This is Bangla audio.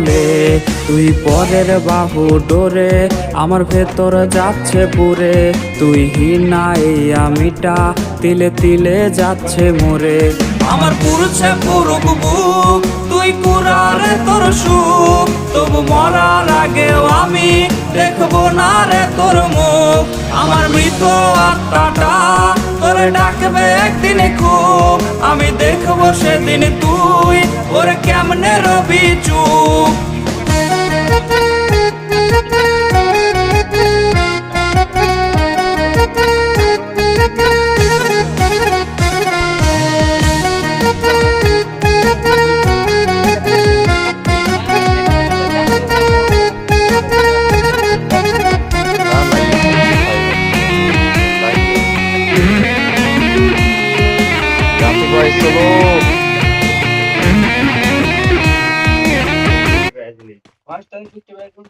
বলে তুই পরের বাহু ডোরে আমার ভেতর যাচ্ছে পুরে তুই হিনা এই আমিটা তিলে তিলে যাচ্ছে মোরে আমার পুরুষে পুরুক বুক তুই কুরারে তোর সুখ তবু মরার আগেও আমি দেখবো না রে তোর মুখ আমার মৃত আত্মাটা তোরে ডাকবে একদিন খুব আমি দেখবো সেদিন তুই ওরে কেমনে রবি চুপ Solo.